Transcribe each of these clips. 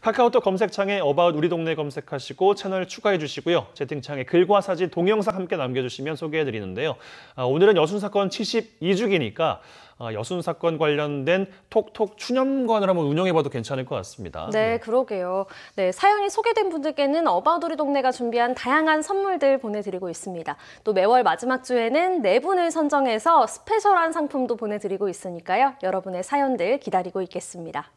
카카오톡 검색창에 어바웃 우리 동네 검색하시고 채널 추가해 주시고요. 채팅창에 글과 사진, 동영상 함께 남겨주시면 소개해드리는데요. 오늘은 여순사건 72주기니까 여순사건 관련된 톡톡 추념관을 한번 운영해봐도 괜찮을 것 같습니다. 네, 그러게요. 네, 사연이 소개된 분들께는 어바웃 우리 동네가 준비한 다양한 선물들 보내드리고 있습니다. 또 매월 마지막 주에는 4분을 선정해서 스페셜한 상품도 보내드리고 있으니까요. 여러분의 사연들 기다리고 있겠습니다.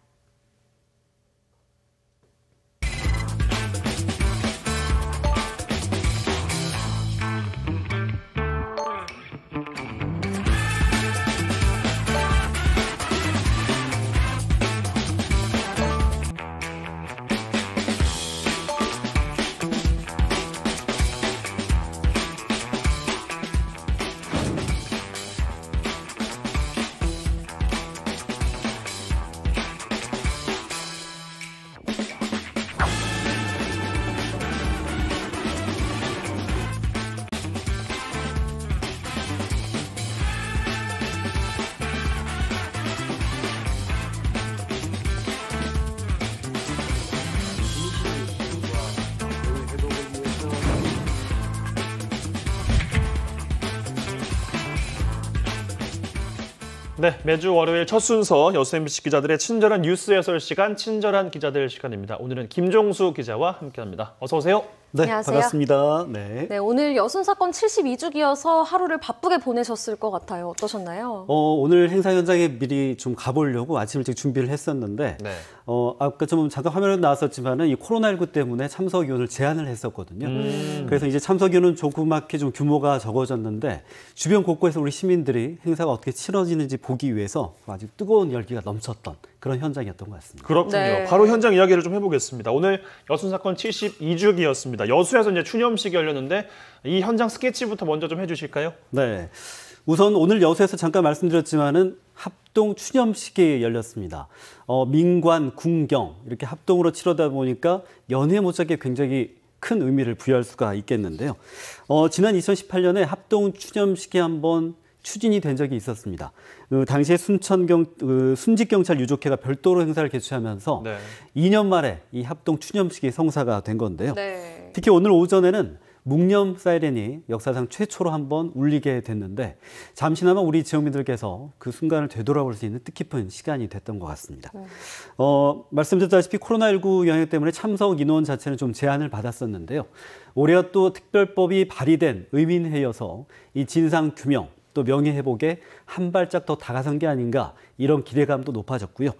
네, 매주 월요일 첫 순서 여수 MBC 기자들의 친절한 뉴스 해설 시간, 친절한 기자들 시간입니다. 오늘은 김종수 기자와 함께합니다. 어서 오세요. 네, 안녕하세요. 반갑습니다. 네. 네, 오늘 여순사건 72주기여서 하루를 바쁘게 보내셨을 것 같아요. 어떠셨나요? 오늘 행사 현장에 미리 좀 가보려고 아침 일찍 준비를 했었는데, 네. 아까 좀 잠깐 화면에 나왔었지만은 이 코로나19 때문에 참석 인원을 제한을 했었거든요. 그래서 이제 참석 인원은 조그맣게 좀 규모가 적어졌는데, 주변 곳곳에서 우리 시민들이 행사가 어떻게 치러지는지 보기 위해서 아주 뜨거운 열기가 넘쳤던 그런 현장이었던 것 같습니다. 그렇군요. 네. 바로 현장 이야기를 좀 해보겠습니다. 오늘 여순사건 72주기였습니다. 여수에서 이제 추념식이 열렸는데 이 현장 스케치부터 먼저 좀 해주실까요? 네. 우선 오늘 여수에서 잠깐 말씀드렸지만은 합동 추념식이 열렸습니다. 민관, 군경 이렇게 합동으로 치러다 보니까 연회 못지않게 굉장히 큰 의미를 부여할 수가 있겠는데요. 지난 2018년에 합동 추념식이 한번 추진이 된 적이 있었습니다. 당시에 순직경찰 유족회가 별도로 행사를 개최하면서 네. 2년 만에 이 합동 추념식이 성사가 된 건데요. 네. 특히 오늘 오전에는 묵념 사이렌이 역사상 최초로 한번 울리게 됐는데 잠시나마 우리 지역민들께서 그 순간을 되돌아볼 수 있는 뜻깊은 시간이 됐던 것 같습니다. 말씀드렸다시피 코로나19 영향 때문에 참석 인원 자체는 좀 제한을 받았었는데요. 올해와 또 특별법이 발의된 의민회여서 이 진상 규명 또 명예회복에 한 발짝 더 다가선 게 아닌가 이런 기대감도 높아졌고요.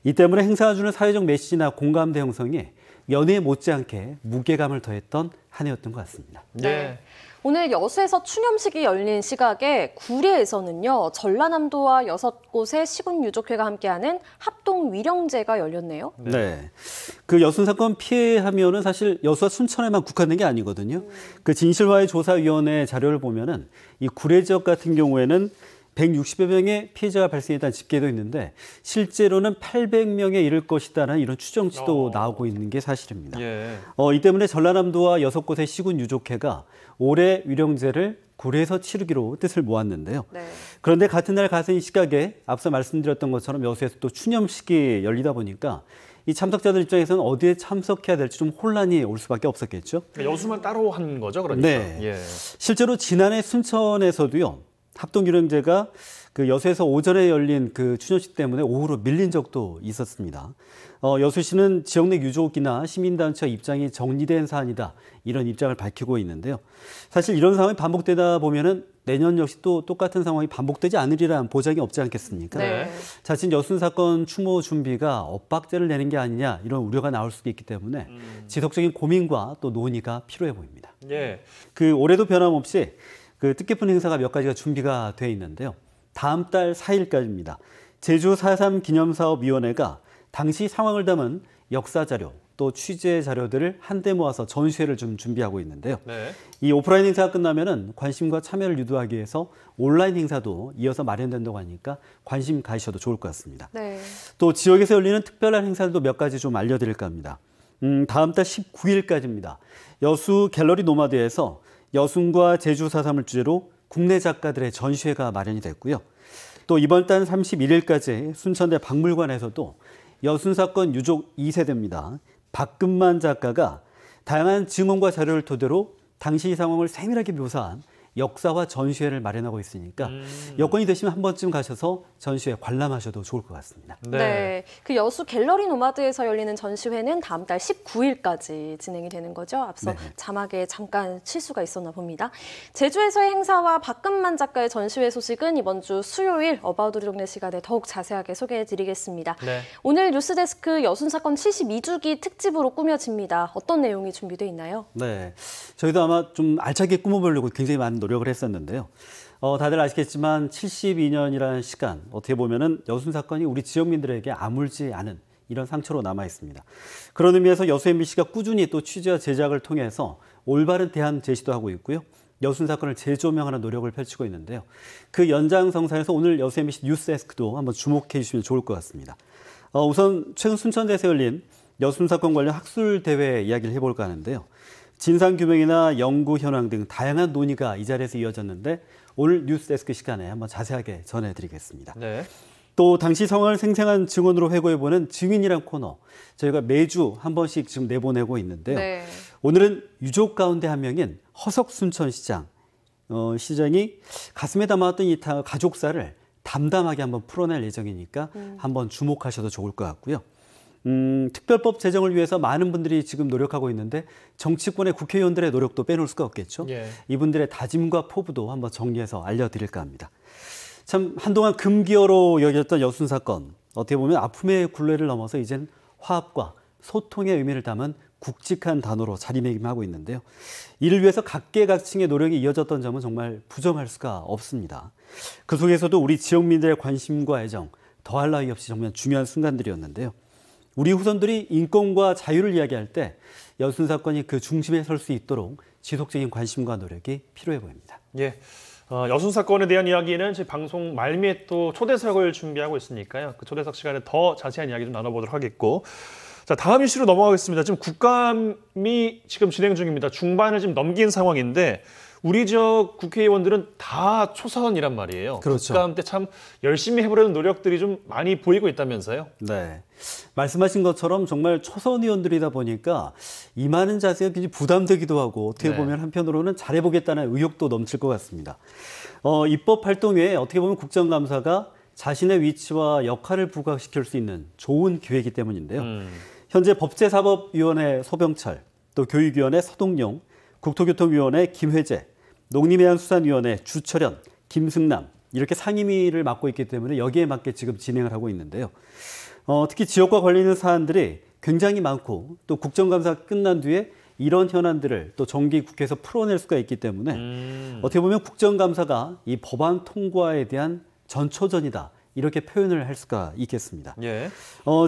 이 때문에 행사가 주는 사회적 메시지나 공감대 형성에 연회 못지않게 무게감을 더했던 한 해였던 것 같습니다. 네. 오늘 여수에서 추념식이 열린 시각에 구례에서는요. 전라남도와 6곳의 시군 유족회가 함께하는 합동 위령제가 열렸네요. 네. 그 여순사건 피해하면은 사실 여수와 순천에만 국한된 게 아니거든요. 그 진실화해 조사위원회 자료를 보면은 이 구례 지역 같은 경우에는 160여 명의 피해자가 발생했다는 집계도 있는데 실제로는 800명에 이를 것이다라는 이런 추정치도 나오고 있는 게 사실입니다. 예. 이 때문에 전라남도와 6곳의 시군 유족회가 올해 위령제를 구례에서 치르기로 뜻을 모았는데요. 네. 그런데 같은 날 같은 시각에 앞서 말씀드렸던 것처럼 여수에서 또 추념식이 열리다 보니까 이 참석자들 입장에서는 어디에 참석해야 될지 좀 혼란이 올 수밖에 없었겠죠. 여수만 따로 한 거죠, 그러니까. 네. 예. 실제로 지난해 순천에서도요. 합동유령제가 그 여수에서 오전에 열린 그 추념식 때문에 오후로 밀린 적도 있었습니다. 여수시는 지역 내 유족이나 시민단체 입장이 정리된 사안이다. 이런 입장을 밝히고 있는데요. 사실 이런 상황이 반복되다 보면은 내년 역시 또 똑같은 상황이 반복되지 않으리라는 보장이 없지 않겠습니까? 네. 자칫 여순사건 추모 준비가 엇박자를 내는 게 아니냐 이런 우려가 나올 수도 있기 때문에 지속적인 고민과 또 논의가 필요해 보입니다. 예. 그 올해도 변함없이 그 뜻깊은 행사가 몇 가지가 준비가 돼 있는데요. 다음 달 4일까지입니다. 제주 4.3 기념사업위원회가 당시 상황을 담은 역사자료 또 취재 자료들을 한데 모아서 전시회를 좀 준비하고 있는데요. 네. 이 오프라인 행사가 끝나면은 관심과 참여를 유도하기 위해서 온라인 행사도 이어서 마련된다고 하니까 관심 가지셔도 좋을 것 같습니다. 네. 또 지역에서 열리는 특별한 행사들도 몇 가지 좀 알려드릴까 합니다. 다음 달 19일까지입니다. 여수 갤러리 노마드에서 여순과 제주 4.3을 주제로 국내 작가들의 전시회가 마련이 됐고요. 또 이번 달 31일까지 순천대 박물관에서도 여순사건 유족 2세대입니다. 박금만 작가가 다양한 증언과 자료를 토대로 당시 상황을 세밀하게 묘사한 역사와 전시회를 마련하고 있으니까 여건이 되시면 한 번쯤 가셔서 전시회 관람하셔도 좋을 것 같습니다. 네. 그 여수 갤러리 노마드에서 열리는 전시회는 다음 달 19일까지 진행이 되는 거죠. 앞서 네. 자막에 잠깐 실수가 있었나 봅니다. 제주에서의 행사와 박금만 작가의 전시회 소식은 이번 주 수요일 어바웃 우리 동네 시간에 더욱 자세하게 소개해드리겠습니다. 네. 오늘 뉴스데스크 여순사건 72주기 특집으로 꾸며집니다. 어떤 내용이 준비되어 있나요? 네, 저희도 아마 좀 알차게 꾸며보려고 굉장히 많은 노력을 했었는데요. 다들 아시겠지만 72년이라는 시간, 어떻게 보면은 여순 사건이 우리 지역민들에게 아물지 않은 이런 상처로 남아 있습니다. 그런 의미에서 여수 MBC가 꾸준히 또 취재와 제작을 통해서 올바른 대안 제시도 하고 있고요. 여순 사건을 재조명하는 노력을 펼치고 있는데요. 그 연장성상에서 오늘 여수 MBC 뉴스데스크도 한번 주목해 주시면 좋을 것 같습니다. 우선 최근 순천대에서 열린 여순 사건 관련 학술 대회 이야기를 해볼까 하는데요. 진상규명이나 연구 현황 등 다양한 논의가 이 자리에서 이어졌는데 오늘 뉴스데스크 시간에 한번 자세하게 전해드리겠습니다. 네. 또 당시 상황을 생생한 증언으로 회고해보는 증인이란 코너 저희가 매주 한 번씩 지금 내보내고 있는데요. 네. 오늘은 유족 가운데 한 명인 허석 순천시장 시장이 가슴에 담아왔던 이 가족사를 담담하게 한번 풀어낼 예정이니까 한번 주목하셔도 좋을 것 같고요. 특별법 제정을 위해서 많은 분들이 지금 노력하고 있는데 정치권의 국회의원들의 노력도 빼놓을 수가 없겠죠. 예. 이분들의 다짐과 포부도 한번 정리해서 알려드릴까 합니다. 참 한동안 금기어로 여겼던 여순 사건, 어떻게 보면 아픔의 굴레를 넘어서 이젠 화합과 소통의 의미를 담은 굵직한 단어로 자리매김하고 있는데요. 이를 위해서 각계각층의 노력이 이어졌던 점은 정말 부정할 수가 없습니다. 그 속에서도 우리 지역민들의 관심과 애정, 더할 나위 없이 정말 중요한 순간들이었는데요. 우리 후손들이 인권과 자유를 이야기할 때 여순 사건이 그 중심에 설 수 있도록 지속적인 관심과 노력이 필요해 보입니다. 예. 여순 사건에 대한 이야기는 저희 방송 말미에 또 초대석을 준비하고 있으니까요. 그 초대석 시간에 더 자세한 이야기 좀 나눠보도록 하겠고. 자, 다음 이슈로 넘어가겠습니다. 지금 국감이 지금 진행 중입니다. 중반을 지금 넘긴 상황인데 우리 지역 국회의원들은 다 초선이란 말이에요. 그렇죠. 국감 때 참 열심히 해보려는 노력들이 좀 많이 보이고 있다면서요? 네. 말씀하신 것처럼 정말 초선 의원들이다 보니까 임하는 자세가 굉장히 부담되기도 하고 어떻게 보면 한편으로는 잘해보겠다는 의욕도 넘칠 것 같습니다. 입법 활동 외에 어떻게 보면 국정감사가 자신의 위치와 역할을 부각시킬 수 있는 좋은 기회이기 때문인데요. 현재 법제사법위원회 소병철, 또 교육위원회 서동용, 국토교통위원회 김회재, 농림해양수산위원회 주철현, 김승남 이렇게 상임위를 맡고 있기 때문에 여기에 맞게 지금 진행을 하고 있는데요. 특히 지역과 관련 있는 사안들이 굉장히 많고 또 국정감사가 끝난 뒤에 이런 현안들을 또 정기 국회에서 풀어낼 수가 있기 때문에 어떻게 보면 국정감사가 이 법안 통과에 대한 전초전이다 이렇게 표현을 할 수가 있겠습니다. 예.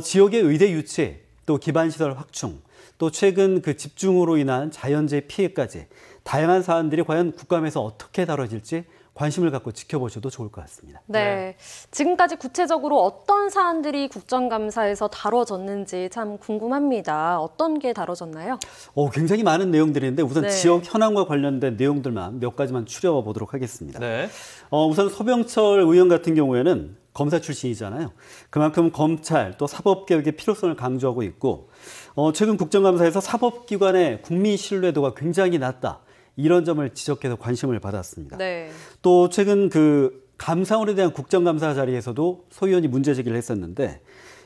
지역의 의대 유치, 또 기반시설 확충, 또 최근 그 집중으로 인한 자연재해 피해까지 다양한 사안들이 과연 국감에서 어떻게 다뤄질지 관심을 갖고 지켜보셔도 좋을 것 같습니다. 네. 지금까지 구체적으로 어떤 사안들이 국정감사에서 다뤄졌는지 참 궁금합니다. 어떤 게 다뤄졌나요? 굉장히 많은 내용들인데 우선 네. 지역 현황과 관련된 내용들만 몇 가지만 추려봐 보도록 하겠습니다. 네. 우선 서병철 의원 같은 경우에는 검사 출신이잖아요. 그만큼 검찰 또 사법개혁의 필요성을 강조하고 있고 최근 국정감사에서 사법기관의 국민 신뢰도가 굉장히 낮다. 이런 점을 지적해서 관심을 받았습니다. 네. 또 최근 그 감사원에 대한 국정감사 자리에서도 소 의원이 문제 제기를 했었는데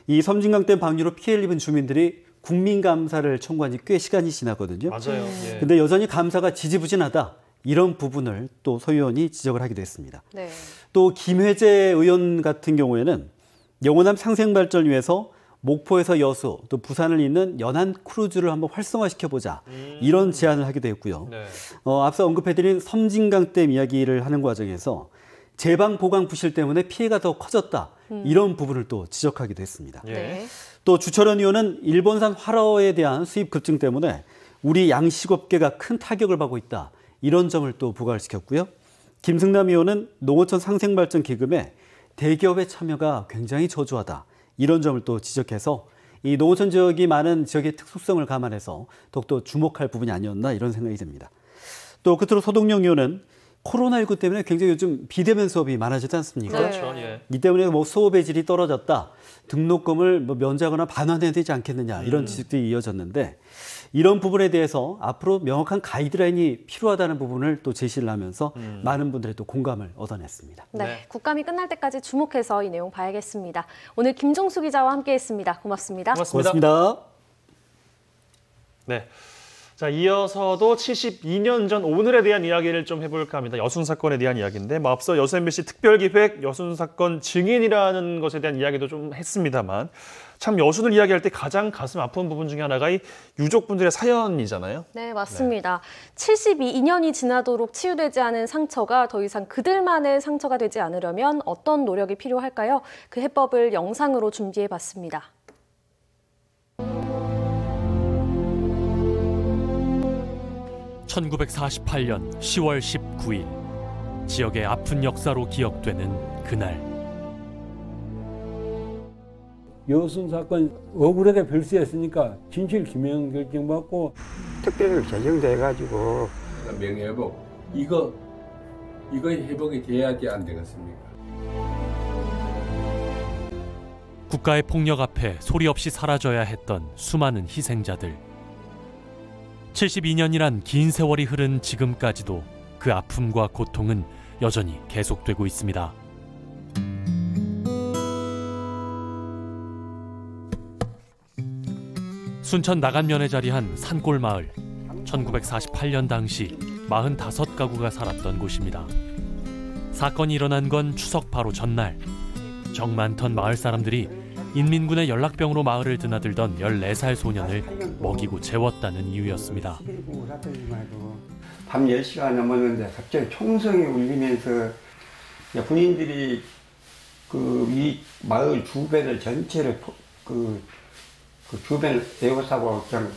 이 섬진강댐 방류로 피해를 입은 주민들이 국민감사를 청구한 지 꽤 시간이 지났거든요. 맞아요. 예. 근데 여전히 감사가 지지부진하다. 이런 부분을 또 소 의원이 지적을 하기도 했습니다. 네. 또 김회재 의원 같은 경우에는 영호남 상생발전을 위해서 목포에서 여수 또 부산을 잇는 연안 크루즈를 한번 활성화시켜보자 이런 제안을 하기도 했고요. 네. 앞서 언급해드린 섬진강댐 이야기를 하는 과정에서 제방 보강 부실 때문에 피해가 더 커졌다 이런 부분을 또 지적하기도 했습니다. 예. 네. 또 주철현 의원은 일본산 활어에 대한 수입 급증 때문에 우리 양식업계가 큰 타격을 받고 있다 이런 점을 또 부각을 시켰고요. 김승남 의원은 농어촌 상생발전 기금에 대기업의 참여가 굉장히 저조하다. 이런 점을 또 지적해서 이 농어촌 지역이 많은 지역의 특수성을 감안해서 더욱더 주목할 부분이 아니었나 이런 생각이 듭니다. 또 끝으로 서동영 의원은 코로나19 때문에 굉장히 요즘 비대면 수업이 많아졌지 않습니까? 네. 그렇죠. 예. 이 때문에 뭐 수업의 질이 떨어졌다, 등록금을 뭐 면제하거나 반환해야 되지 않겠느냐 이런 지적들이 이어졌는데 이런 부분에 대해서 앞으로 명확한 가이드라인이 필요하다는 부분을 또 제시를 하면서 많은 분들의 또 공감을 얻어냈습니다. 네, 네. 국감이 끝날 때까지 주목해서 이 내용 봐야겠습니다. 오늘 김종수 기자와 함께했습니다. 고맙습니다. 고맙습니다. 네. 자, 이어서도 72년 전 오늘에 대한 이야기를 좀 해볼까 합니다. 여순 사건에 대한 이야기인데 앞서 여수 MBC 특별기획 여순 사건 증인이라는 것에 대한 이야기도 좀 했습니다만 참 여순을 이야기할 때 가장 가슴 아픈 부분 중에 하나가 이 유족분들의 사연이잖아요. 네, 맞습니다. 72년이 지나도록 치유되지 않은 상처가 더 이상 그들만의 상처가 되지 않으려면 어떤 노력이 필요할까요? 그 해법을 영상으로 준비해봤습니다. (1948년 10월 19일) 지역의 아픈 역사로 기억되는 그날. 여순 사건 억울하게 별세했으니까 진실 규명 결정받고 특별히 제정돼가지고 명예회복 이거의 회복이 돼야 안 되겠습니까? 국가의 폭력 앞에 소리 없이 사라져야 했던 수많은 희생자들. 72년이란 긴 세월이 흐른 지금까지도 그 아픔과 고통은 여전히 계속되고 있습니다. 순천 나간면에 자리한 산골 마을. 1948년 당시 45가구가 살았던 곳입니다. 사건이 일어난 건 추석 바로 전날. 정 많던 마을 사람들이 인민군의 연락병으로 마을을 드나들던 14살 소년을 먹이고 재웠다는 이유였습니다. 밤 10시가 넘었는데 갑자기 총성이 울리면서 군인들이 이 마을 주변을 전체를 그 주변을 에워싸고 그냥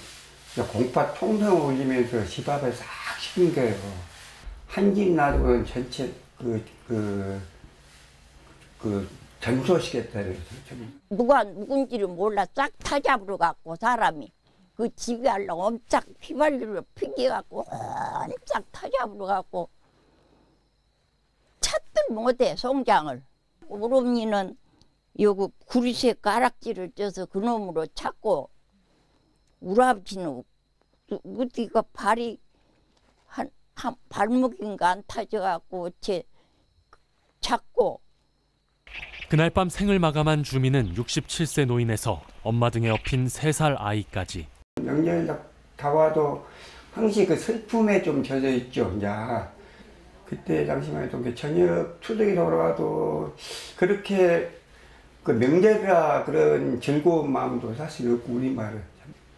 공파 총성을 울리면서 집 앞에 싹 시킨 거예요. 한 집 놔두고는 전체 전소시켰다 그래서 누가 누군지를 몰라 싹 타잡으러 갔고 사람이 그 집에 하려고 엄청 휘발유를 피겨갖고 엄청 타잡으러 갔고 찾들 못해 송장을. 우리 어머니는 여기 구리쇠 가락지를 쪄서 그놈으로 찾고 우리 아버지는 어디가 발이 한 발목인가 안 타져갖고 제 찾고. 그날 밤 생을 마감한 주민은 67세 노인에서 엄마 등에 업힌 3살 아이까지. 명절 다 와도 항시 그 슬픔에 좀 젖어 있죠. 이제 그때 당시만 해도 저녁 추석이 돌아와도 그렇게 그 명절이라 그런 즐거운 마음도 사실 없고 우리 말은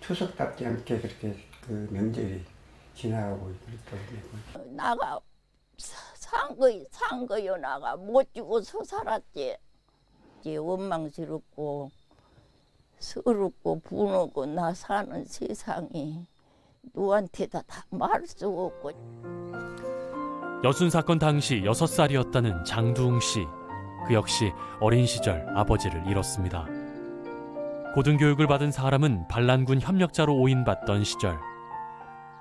추석답지 않게 그렇게 그 명절이 지나가고 그랬거든요. 나가 산 거요. 나가 못 죽어서 살았지. 이제 원망스럽고 서럽고 분하고 나 사는 세상이 누구한테다 다 말할 수 없고. 여순 사건 당시 6살이었다는 장두웅 씨. 그 역시 어린 시절 아버지를 잃었습니다. 고등교육을 받은 사람은 반란군 협력자로 오인받던 시절.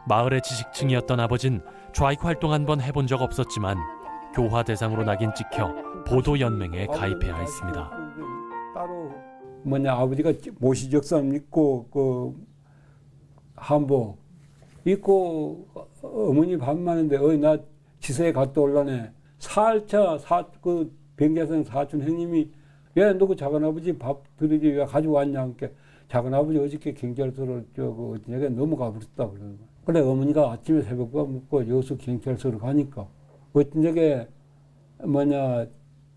마을의 지식층이었던 아버진 좌익 활동 한 번 해본 적 없었지만 교화 대상으로 낙인 찍혀 보도연맹에 가입해야 했습니다. 따로 아버지가 모시적삼 입고 그 한복 입고 어머니 밥 많은데 나 지사에 갔다 올라네. 살차 그 병자선 사촌 형님이 야 너 그 작은아버지 밥 드리지 왜 가져왔냐 하니까 작은아버지 어저께 경찰서로 내가 넘어가 버렸다 그러는 거야. 그래 어머니가 아침에 새벽밥 먹고 여수 경찰서로 가니까 어떤 적에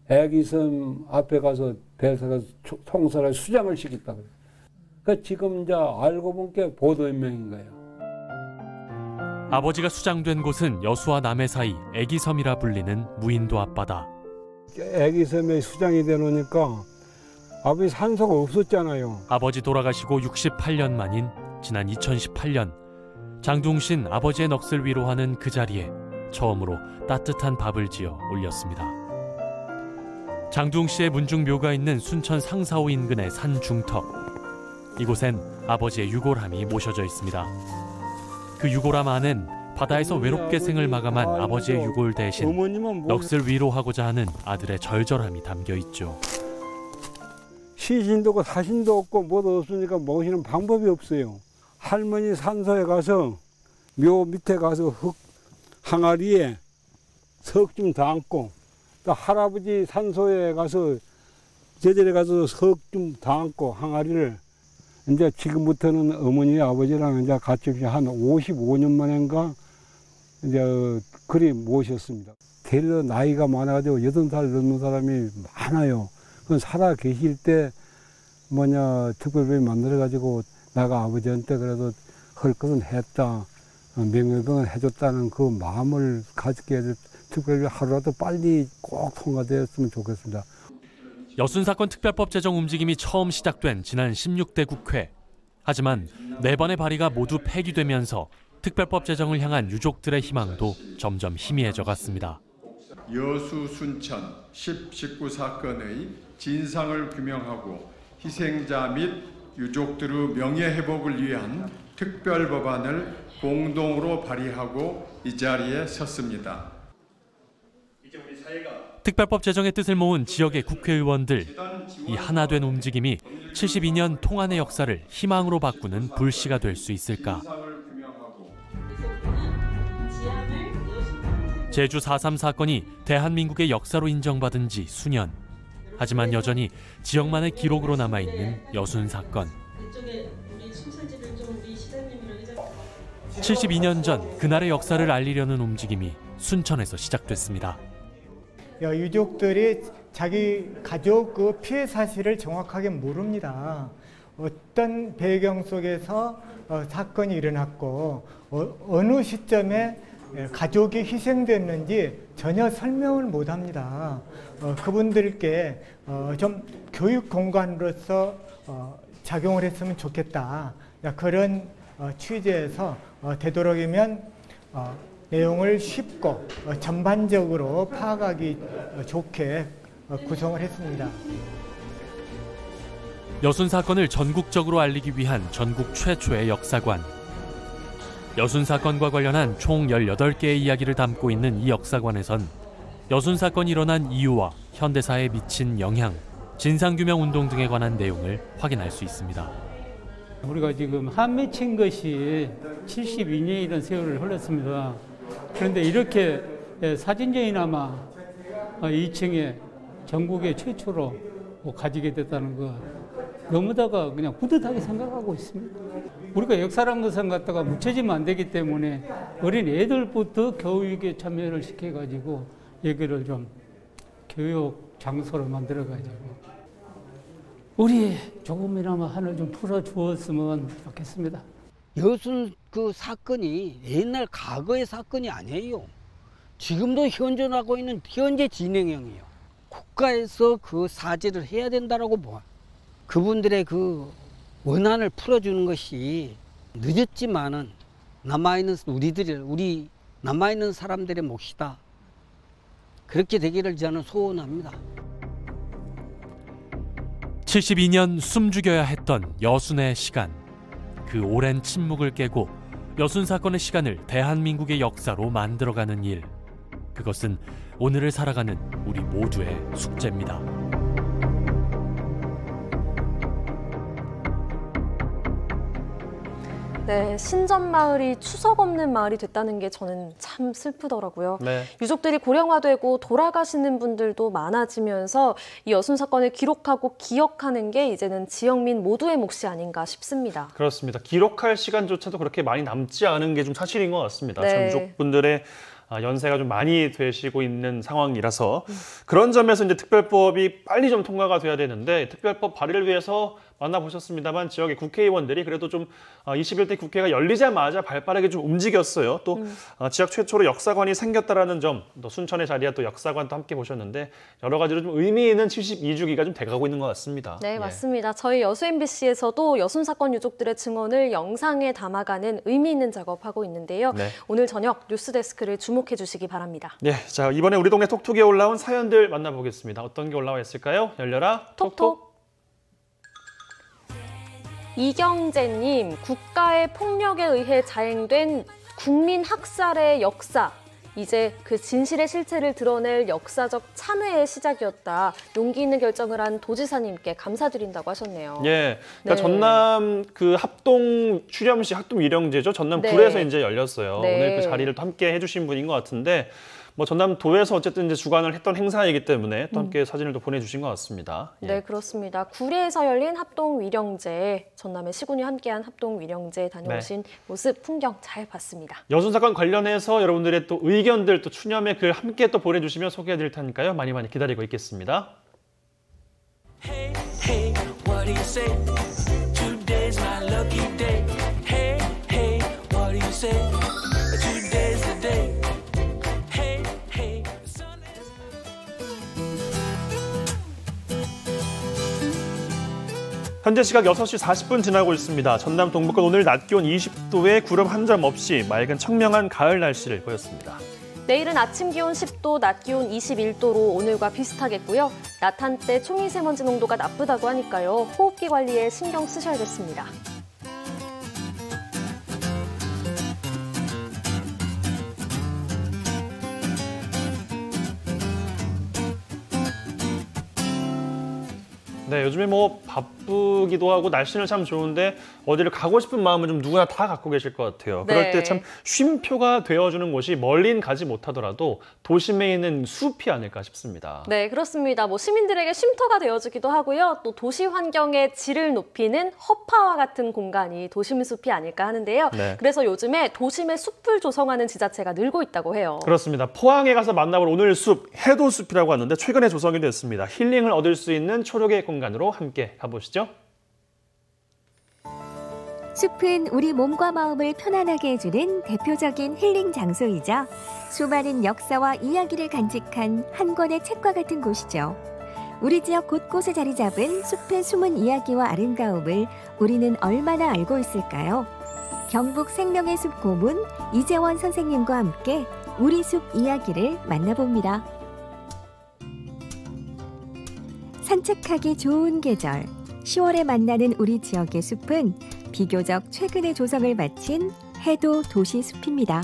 애기섬 앞에 가서 대사가 총사를 수장을 시켰다 그래. 그러니까 지금 이제 알고 본 게 보도연맹인 거예요. 아버지가 수장된 곳은 여수와 남해 사이 애기섬이라 불리는 무인도 앞바다. 애기섬에 수장이 되놓으니까 아버지 산소가 없었잖아요. 아버지 돌아가시고 68년 만인 지난 2018년 장두웅 씨는 아버지의 넋을 위로하는 그 자리에 처음으로 따뜻한 밥을 지어 올렸습니다. 장두웅 씨의 문중묘가 있는 순천 상사호 인근의 산 중턱. 이곳엔 아버지의 유골함이 모셔져 있습니다. 그 유골함 안엔 바다에서 외롭게 생을 마감한 아버지의 유골 대신 어머님은 넋을 위로하고자 하는 아들의 절절함이 담겨 있죠. 시신도 없고 사신도 없고 뭐도 없으니까 모시는 방법이 없어요. 할머니 산소에 가서 묘 밑에 가서 흙 항아리에 석 좀 담고, 또 할아버지 산소에 가서 제절에 가서 석 좀 담고 항아리를 이제 지금부터는 어머니 아버지랑 이제 같이 한 55년 만인가 이제 그리 모셨습니다. 게을러 나이가 많아가지고 80살 넘는 사람이 많아요. 그건 살아 계실 때 특별히 만들어가지고 내가 아버지한테 그래도 할 것은 했다, 명예병을 해줬다는 그 마음을 가지게 해서 특별히 하루라도 빨리 꼭 통과되었으면 좋겠습니다. 여순사건 특별법 제정 움직임이 처음 시작된 지난 16대 국회. 하지만 4번의 발의가 모두 폐기되면서 특별법 제정을 향한 유족들의 희망도 점점 희미해져 갔습니다. 여수 순천 1019 사건의 진상을 규명하고 희생자 및 유족들의 명예회복을 위한 특별법안을 공동으로 발의하고 이 자리에 섰습니다. 특별법 제정의 뜻을 모은 지역의 국회의원들, 이 하나된 움직임이 72년 통안의 역사를 희망으로 바꾸는 불씨가 될 수 있을까? 제주 4.3 사건이 대한민국의 역사로 인정받은 지 수년. 하지만 여전히 지역만의 기록으로 남아있는 여순 사건. 72년 전 그날의 역사를 알리려는 움직임이 순천에서 시작됐습니다. 유족들이 자기 가족 그 피해 사실을 정확하게 모릅니다. 어떤 배경 속에서 사건이 일어났고 어느 시점에 가족이 희생됐는지 전혀 설명을 못합니다. 그분들께 좀 교육 공간으로서 작용을 했으면 좋겠다. 그런 취지에서 되도록이면 내용을 쉽고 전반적으로 파악하기 좋게 구성을 했습니다. 여순 사건을 전국적으로 알리기 위한 전국 최초의 역사관. 여순 사건과 관련한 총 18개의 이야기를 담고 있는 이 역사관에선 여순 사건이 일어난 이유와 현대사에 미친 영향, 진상규명 운동 등에 관한 내용을 확인할 수 있습니다. 우리가 지금 한 맺힌 것이 72년이라는 세월을 흘렀습니다. 그런데 이렇게 사진전이나마 2층에 전국의 최초로 가지게 됐다는 것, 너무다가 그냥 뿌듯하게 생각하고 있습니다. 우리가 역사란 것은 갖다가 묻혀지면 안 되기 때문에 어린 애들부터 교육에 참여를 시켜가지고 여기를 좀 교육 장소로 만들어가지고 우리 조금이나마 하늘 좀 풀어주었으면 좋겠습니다. 여순 그 사건이 옛날 과거의 사건이 아니에요. 지금도 현존하고 있는 현재 진행형이에요. 국가에서 그 사죄를 해야 된다라고 봐. 그분들의 그 원한을 풀어주는 것이 늦었지만은 남아있는 우리 남아있는 사람들의 몫이다. 그렇게 되기를 저는 소원합니다. 72년 숨죽여야 했던 여순의 시간. 그 오랜 침묵을 깨고 여순 사건의 시간을 대한민국의 역사로 만들어가는 일. 그것은 오늘을 살아가는 우리 모두의 숙제입니다. 네, 신전마을이 추석 없는 마을이 됐다는 게 저는 참 슬프더라고요. 네. 유족들이 고령화되고 돌아가시는 분들도 많아지면서 이 여순 사건을 기록하고 기억하는 게 이제는 지역민 모두의 몫이 아닌가 싶습니다. 그렇습니다. 기록할 시간조차도 그렇게 많이 남지 않은 게 좀 사실인 것 같습니다. 네. 참 유족분들의 연세가 좀 많이 되시고 있는 상황이라서 그런 점에서 이제 특별법이 빨리 좀 통과가 돼야 되는데, 특별법 발의를 위해서 만나보셨습니다만 지역의 국회의원들이 그래도 좀 21대 국회가 열리자마자 발빠르게 좀 움직였어요. 또 지역 최초로 역사관이 생겼다라는 점, 또 순천의 자리에 또 역사관도 함께 보셨는데 여러 가지로 좀 의미 있는 72주기가 좀 돼가고 있는 것 같습니다. 네, 맞습니다. 저희 여수 MBC에서도 여순 사건 유족들의 증언을 영상에 담아가는 의미 있는 작업하고 있는데요. 네. 오늘 저녁 뉴스데스크를 주목해 주시기 바랍니다. 네, 자 이번에 우리 동네 톡톡에 올라온 사연들 만나보겠습니다. 어떤 게 올라와 있을까요? 열려라 톡톡. 이경재님, 국가의 폭력에 의해 자행된 국민 학살의 역사. 이제 그 진실의 실체를 드러낼 역사적 참회의 시작이었다. 용기 있는 결정을 한 도지사님께 감사드린다고 하셨네요. 예, 그러니까 네. 전남 그 합동 출염식 합동 위령제죠. 전남 네. 구에서 이제 열렸어요. 네. 오늘 그 자리를 또 함께 해주신 분인 것 같은데. 뭐 전남도에서 어쨌든 이제 주관을 했던 행사이기 때문에 또 함께 사진을 또 보내주신 것 같습니다. 예. 네, 그렇습니다. 구리에서 열린 합동위령제, 전남의 시군이 함께한 합동위령제 다녀오신 모습, 풍경 잘 봤습니다. 여순 사건 관련해서 여러분들의 또 의견들, 또 추념의 글 함께 또 보내주시면 소개해드릴 테니까요. 많이 기다리고 있겠습니다. Hey, hey, what do you say? Today's my lucky day. Hey, hey, what do you say? Today's the day. 현재 시각 6시 40분 지나고 있습니다. 전남 동북권 오늘 낮 기온 20도에 구름 한 점 없이 맑은 청명한 가을 날씨를 보였습니다. 내일은 아침 기온 10도, 낮 기온 21도로 오늘과 비슷하겠고요. 낮 한때 초미세먼지 농도가 나쁘다고 하니까요. 호흡기 관리에 신경 쓰셔야겠습니다. 네, 요즘에 뭐 바쁘기도 하고 날씨는 참 좋은데 어디를 가고 싶은 마음은 좀 누구나 다 갖고 계실 것 같아요. 그럴 네. 때 참 쉼표가 되어주는 곳이 멀린 가지 못하더라도 도심에 있는 숲이 아닐까 싶습니다. 네, 그렇습니다. 뭐 시민들에게 쉼터가 되어주기도 하고요. 또 도시 환경의 질을 높이는 허파와 같은 공간이 도심 숲이 아닐까 하는데요. 네. 그래서 요즘에 도심의 숲을 조성하는 지자체가 늘고 있다고 해요. 그렇습니다. 포항에 가서 만나볼 오늘 숲, 해도숲이라고 하는데 최근에 조성이 됐습니다. 힐링을 얻을 수 있는 초록의 공간으로 함께 가보시죠. 숲은 우리 몸과 마음을 편안하게 해주는 대표적인 힐링 장소이자 수많은 역사와 이야기를 간직한 한 권의 책과 같은 곳이죠. 우리 지역 곳곳에 자리 잡은 숲의 숨은 이야기와 아름다움을 우리는 얼마나 알고 있을까요? 경북 생명의 숲 고문 이재원 선생님과 함께 우리 숲 이야기를 만나봅니다. 산책하기 좋은 계절, 10월에 만나는 우리 지역의 숲은 비교적 최근에 조성을 마친 해도 도시 숲입니다.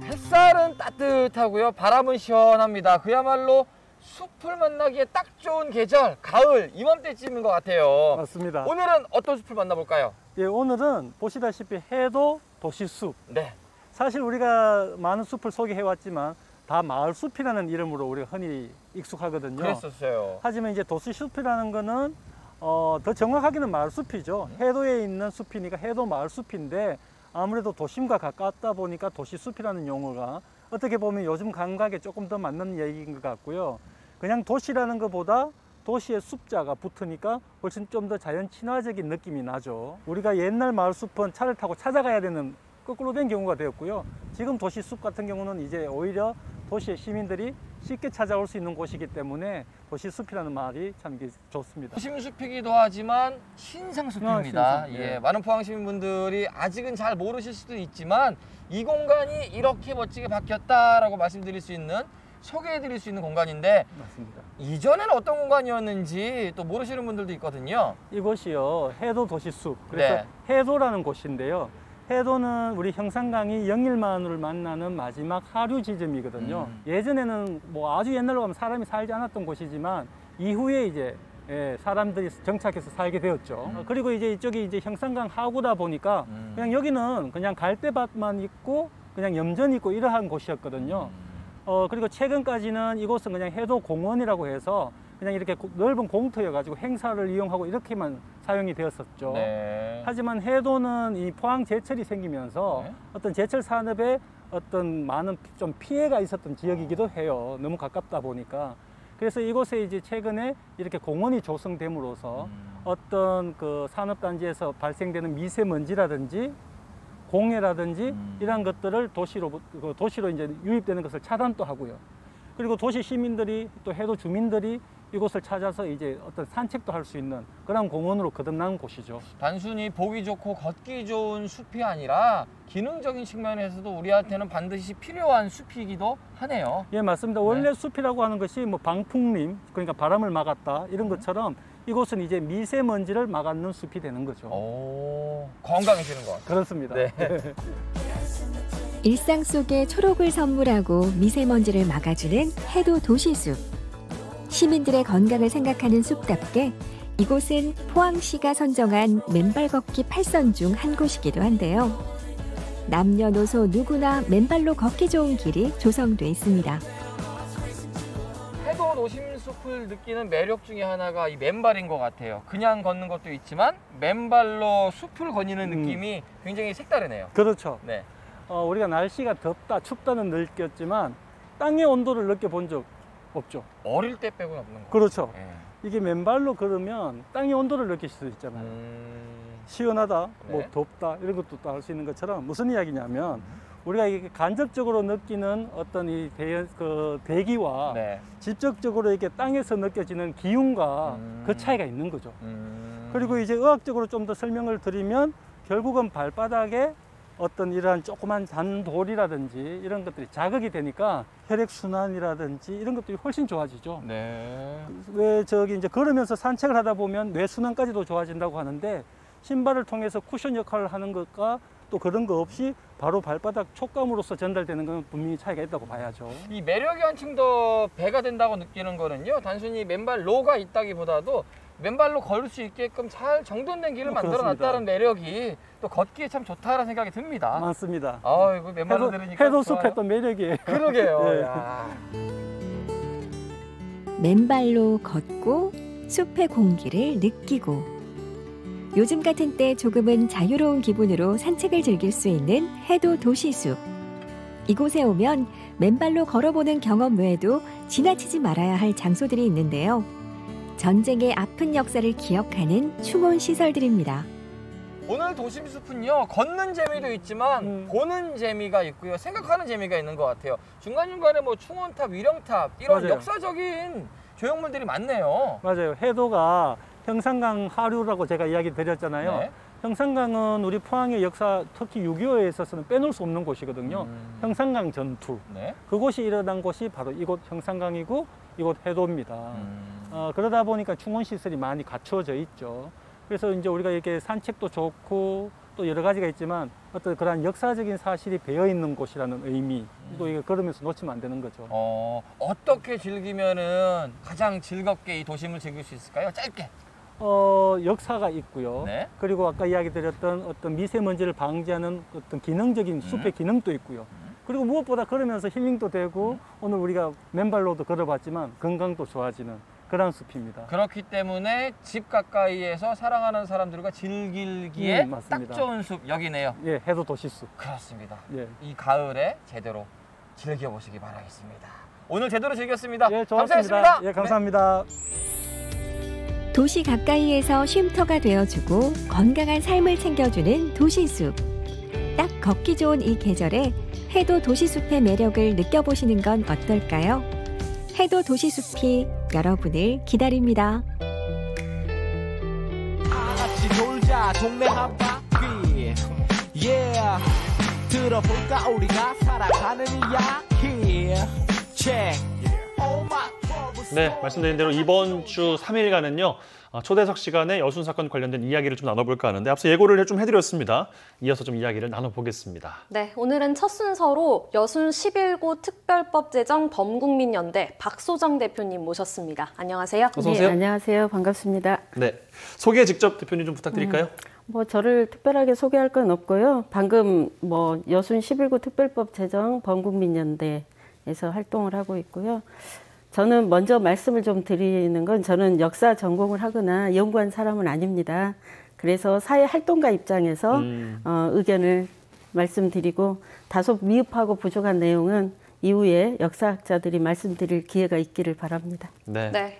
햇살은 따뜻하고요. 바람은 시원합니다. 그야말로 숲을 만나기에 딱 좋은 계절, 가을, 이맘때쯤인 것 같아요. 맞습니다. 오늘은 어떤 숲을 만나볼까요? 예, 오늘은 보시다시피 해도 도시숲. 네. 사실 우리가 많은 숲을 소개해왔지만 다 마을숲이라는 이름으로 우리가 흔히 익숙하거든요. 그랬었어요. 하지만 이제 도시숲이라는 거는 더 정확하게는 마을숲이죠. 해도에 있는 숲이니까 해도 마을숲인데 아무래도 도심과 가깝다 보니까 도시숲이라는 용어가 어떻게 보면 요즘 감각에 조금 더 맞는 얘기인 것 같고요. 그냥 도시라는 것보다 도시의 숲자가 붙으니까 훨씬 좀 더 자연 친화적인 느낌이 나죠. 우리가 옛날 마을숲은 차를 타고 찾아가야 되는 거꾸로 된 경우가 되었고요. 지금 도시숲 같은 경우는 이제 오히려 도시의 시민들이 쉽게 찾아올 수 있는 곳이기 때문에 도시숲이라는 말이 참 좋습니다. 도심숲이기도 하지만 신상숲입니다. 신상, 예, 예. 많은 포항 시민분들이 아직은 잘 모르실 수도 있지만 이 공간이 이렇게 멋지게 바뀌었다라고 말씀드릴 수 있는, 소개해드릴 수 있는 공간인데, 맞습니다. 이전에는 어떤 공간이었는지 또 모르시는 분들도 있거든요. 이곳이요, 해도 도시숲. 그래서 네. 해도라는 곳인데요. 해도는 우리 형산강이 영일만을 만나는 마지막 하류 지점이거든요. 예전에는 뭐 아주 옛날로 가면 사람이 살지 않았던 곳이지만 이후에 이제 사람들이 정착해서 살게 되었죠. 그리고 이제 이쪽이 이제 형산강 하구다 보니까 그냥 여기는 그냥 갈대밭만 있고 그냥 염전이 있고 이러한 곳이었거든요. 그리고 최근까지는 이곳은 그냥 해도공원이라고 해서 그냥 이렇게 넓은 공터여가지고 행사를 이용하고 이렇게만 사용이 되었었죠. 네. 하지만 해도는 이 포항 제철이 생기면서 어떤 제철 산업에 어떤 많은 좀 피해가 있었던 지역이기도 해요. 너무 가깝다 보니까. 그래서 이곳에 이제 최근에 이렇게 공원이 조성됨으로써 어떤 그 산업단지에서 발생되는 미세먼지라든지 공해라든지 이런 것들을 도시로 이제 유입되는 것을 차단도 하고요. 그리고 도시 시민들이 또 해도 주민들이 이곳을 찾아서 이제 어떤 산책도 할 수 있는 그런 공원으로 거듭난 곳이죠. 단순히 보기 좋고 걷기 좋은 숲이 아니라 기능적인 측면에서도 우리한테는 반드시 필요한 숲이기도 하네요. 예, 맞습니다. 원래 숲이라고 하는 것이 뭐 방풍림, 그러니까 바람을 막았다 이런 것처럼 이곳은 이제 미세먼지를 막아놓는 숲이 되는 거죠. 건강해지는 것 같아요. 그렇습니다. 네. 일상 속에 초록을 선물하고 미세먼지를 막아주는 해도 도시숲. 시민들의 건강을 생각하는 숲답게 이곳은 포항시가 선정한 맨발 걷기 8선 중 한 곳이기도 한데요. 남녀노소 누구나 맨발로 걷기 좋은 길이 조성돼 있습니다. 해도 도심숲을 느끼는 매력 중에 하나가 이 맨발인 것 같아요. 그냥 걷는 것도 있지만 맨발로 숲을 거니는 느낌이 굉장히 색다르네요. 그렇죠. 네. 우리가 날씨가 덥다, 춥다는 느꼈지만 땅의 온도를 느껴본 적 없죠. 어릴 때 빼고는 없는 거예요. 그렇죠. 네. 이게 맨발로 걸으면 땅의 온도를 느낄 수 있잖아요. 시원하다, 뭐 네. 덥다 이런 것도 또 알 수 있는 것처럼 무슨 이야기냐면 우리가 이게 간접적으로 느끼는 어떤 이 대기와 네. 직접적으로 이렇게 땅에서 느껴지는 기운과 그 차이가 있는 거죠. 그리고 이제 의학적으로 좀 더 설명을 드리면 결국은 발바닥에 어떤 이러한 조그만 잔돌이라든지 이런 것들이 자극이 되니까 혈액순환이라든지 이런 것들이 훨씬 좋아지죠. 네. 왜 저기 이제 걸으면서 산책을 하다 보면 뇌순환까지도 좋아진다고 하는데 신발을 통해서 쿠션 역할을 하는 것과 또 그런 거 없이 바로 발바닥 촉감으로서 전달되는 건 분명히 차이가 있다고 봐야죠. 이 매력이 한층 더 배가 된다고 느끼는 거는요. 단순히 맨발로가 있다기보다도 맨발로 걸을 수 있게끔 잘 정돈된 길을 만들어놨다는 매력이 또 걷기에 참 좋다라는 생각이 듭니다. 맞습니다. 이거 맨발로 들으니까 해도숲의 또 매력이에요. 그러게요. 네. 야. 맨발로 걷고 숲의 공기를 느끼고 요즘 같은 때 조금은 자유로운 기분으로 산책을 즐길 수 있는 해도 도시숲. 이곳에 오면 맨발로 걸어보는 경험 외에도 지나치지 말아야 할 장소들이 있는데요. 전쟁의 아픈 역사를 기억하는 추모 시설들입니다. 오늘 도심숲은요, 걷는 재미도 있지만 보는 재미가 있고요, 생각하는 재미가 있는 것 같아요. 중간중간에 뭐 충원탑, 위령탑 이런 맞아요. 역사적인 조형물들이 많네요. 맞아요. 해도가 형산강 하류라고 제가 이야기 드렸잖아요. 네. 형산강은 우리 포항의 역사, 특히 6.25에 있어서는 빼놓을 수 없는 곳이거든요. 형산강 전투. 네. 그곳이 일어난 곳이 바로 이곳 형산강이고 이곳 해도입니다. 그러다 보니까 충원시설이 많이 갖추어져 있죠. 그래서 이제 우리가 이렇게 산책도 좋고 또 여러 가지가 있지만 어떤 그러한 역사적인 사실이 배어 있는 곳이라는 의미, 또 이거 걸으면서 놓치면 안 되는 거죠. 어떻게 즐기면은 가장 즐겁게 이 도심을 즐길 수 있을까요? 짧게. 역사가 있고요. 네. 그리고 아까 이야기 드렸던 어떤 미세먼지를 방지하는 어떤 기능적인 숲의 기능도 있고요. 그리고 무엇보다 걸으면서 힐링도 되고 오늘 우리가 맨발로도 걸어봤지만 건강도 좋아지는 그런 숲입니다. 그렇기 때문에 집 가까이에서 사랑하는 사람들과 즐기기에 딱 맞습니다. 좋은 숲 여기네요. 예, 해도 도시숲. 그렇습니다. 예. 이 가을에 제대로 즐겨보시기 바라겠습니다. 오늘 제대로 즐겼습니다. 예, 감사했습니다. 좋았습니다. 예, 감사합니다. 도시 가까이에서 쉼터가 되어주고 건강한 삶을 챙겨주는 도시숲. 딱 걷기 좋은 이 계절에 해도 도시숲의 매력을 느껴보시는 건 어떨까요? 해도 도시숲이 여러분을 기다립니다. 같이 놀자 동네 한 바퀴 yeah 들어볼까 우리가 살아가는 이야기 check oh my 네, 말씀드린 대로 이번 주 3일간은요. 초대석 시간에 여순 사건 관련된 이야기를 좀 나눠볼까 하는데 앞서 예고를 좀 해드렸습니다. 이어서 좀 이야기를 나눠보겠습니다. 네, 오늘은 첫 순서로 여순 11구 특별법 제정 범국민연대 박소정 대표님 모셨습니다. 안녕하세요. 어서 오세요. 네, 안녕하세요. 반갑습니다. 네, 소개 직접 대표님 좀 부탁드릴까요? 뭐 저를 특별하게 소개할 건 없고요. 방금 뭐 여순 11구 특별법 제정 범국민연대에서 활동을 하고 있고요. 저는 먼저 말씀을 좀 드리는 건 저는 역사 전공을 하거나 연구한 사람은 아닙니다. 그래서 사회 활동가 입장에서 의견을 말씀드리고 다소 미흡하고 부족한 내용은 이후에 역사학자들이 말씀드릴 기회가 있기를 바랍니다. 네.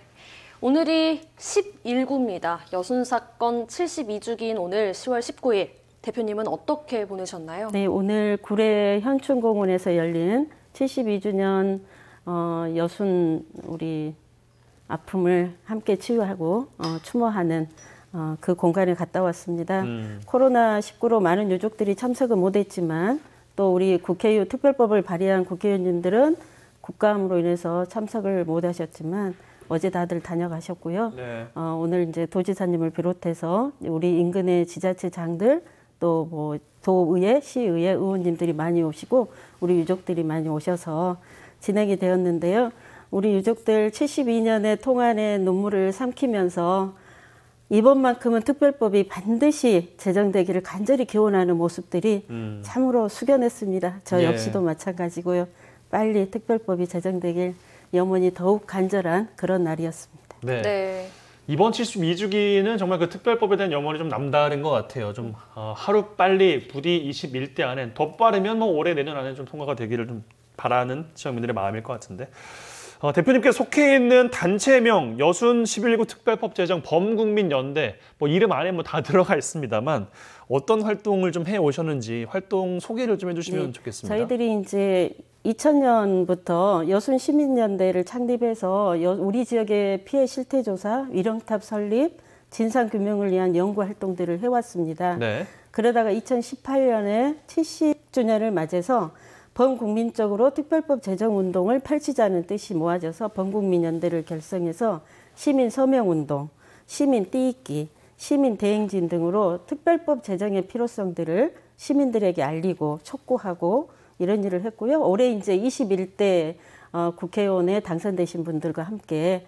오늘이 11구입니다. 여순 사건 72주기인 오늘 10월 19일. 대표님은 어떻게 보내셨나요? 네, 오늘 구례 현충공원에서 열린 72주년 여순 우리 아픔을 함께 치유하고 추모하는 그 공간에 갔다 왔습니다. 코로나19로 많은 유족들이 참석은 못했지만 또 우리 국회의원 특별법을 발의한 국회의원님들은 국감으로 인해서 참석을 못하셨지만 어제 다들 다녀가셨고요. 네. 오늘 이제 도지사님을 비롯해서 우리 인근의 지자체장들 또 뭐 도의회, 시의회 의원님들이 많이 오시고 우리 유족들이 많이 오셔서 진행이 되었는데요. 우리 유족들 72년의 통안의 눈물을 삼키면서 이번만큼은 특별법이 반드시 제정되기를 간절히 기원하는 모습들이 참으로 숙연했습니다. 저 예. 역시도 마찬가지고요. 빨리 특별법이 제정되길 염원이 더욱 간절한 그런 날이었습니다. 네. 네. 이번 72주기는 정말 그 특별법에 대한 염원이 좀 남다른 것 같아요. 좀 하루 빨리 부디 21대 안에 더 빠르면 뭐 올해 내년 안에 좀 통과가 되기를 좀 바라는 지역민들의 마음일 것 같은데 대표님께서 속해 있는 단체명 여순 11구 특별법 제정 범국민연대 뭐 이름 안에 뭐 다 들어가 있습니다만 어떤 활동을 좀 해 오셨는지 활동 소개를 좀 해주시면 좋겠습니다. 저희들이 이제 2000년부터 여순 시민연대를 창립해서 우리 지역의 피해 실태 조사, 위령탑 설립, 진상 규명을 위한 연구 활동들을 해왔습니다. 네. 그러다가 2018년에 70주년을 맞아서 범국민적으로 특별법 제정 운동을 펼치자는 뜻이 모아져서 범국민연대를 결성해서 시민 서명 운동, 시민 띠익기, 시민 대행진 등으로 특별법 제정의 필요성들을 시민들에게 알리고 촉구하고 이런 일을 했고요. 올해 이제 21대 국회의원에 당선되신 분들과 함께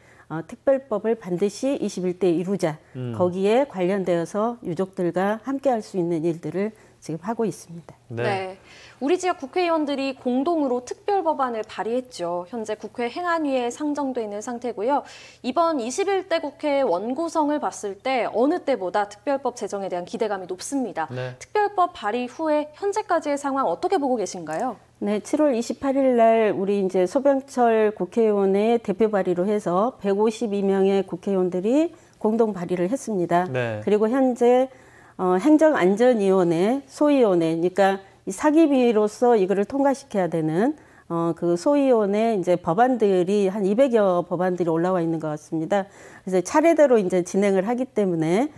특별법을 반드시 21대 이루자. 거기에 관련되어서 유족들과 함께 할 수 있는 일들을 지금 하고 있습니다. 네. 네. 우리 지역 국회의원들이 공동으로 특별법안을 발의했죠. 현재 국회 행안위에 상정돼 있는 상태고요. 이번 21대 국회 원구성을 봤을 때 어느 때보다 특별법 제정에 대한 기대감이 높습니다. 네. 특별법 발의 후에 현재까지의 상황 어떻게 보고 계신가요? 네, 7월 28일 날 우리 이제 소병철 국회의원의 대표 발의로 해서 152명의 국회의원들이 공동 발의를 했습니다. 네. 그리고 현재 행정안전위원회, 소위원회, 그러니까 이 사기비로서 이거를 통과시켜야 되는 그 소위원회 이제 법안들이 한 200여 법안들이 올라와 있는 것 같습니다. 그래서 차례대로 이제 진행을 하기 때문에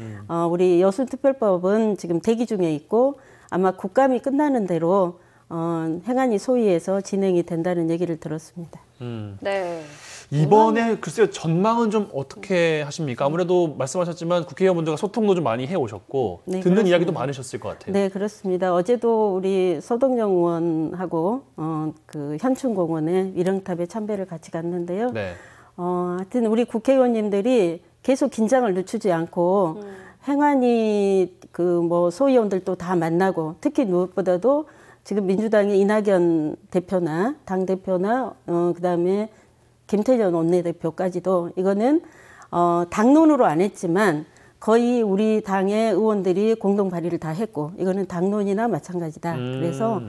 우리 여순특별법은 지금 대기 중에 있고 아마 국감이 끝나는 대로 행안위 소위에서 진행이 된다는 얘기를 들었습니다. 네. 이번에 글쎄요 전망은 좀 어떻게 하십니까? 아무래도 말씀하셨지만 국회의원분들과 소통도 좀 많이 해오셨고 네, 듣는 그렇습니다. 이야기도 많으셨을 것 같아요. 네, 그렇습니다. 어제도 우리 서동영 의원하고 그 현충공원에 위령탑에 참배를 같이 갔는데요. 네. 하여튼 우리 국회의원님들이 계속 긴장을 늦추지 않고 행안위 그 뭐 소위원들도 다 만나고 특히 무엇보다도 지금 민주당의 이낙연 대표나 당 대표나 그다음에 김태년 원내대표까지도 이거는 당론으로 안 했지만 거의 우리 당의 의원들이 공동 발의를 다 했고 이거는 당론이나 마찬가지다. 그래서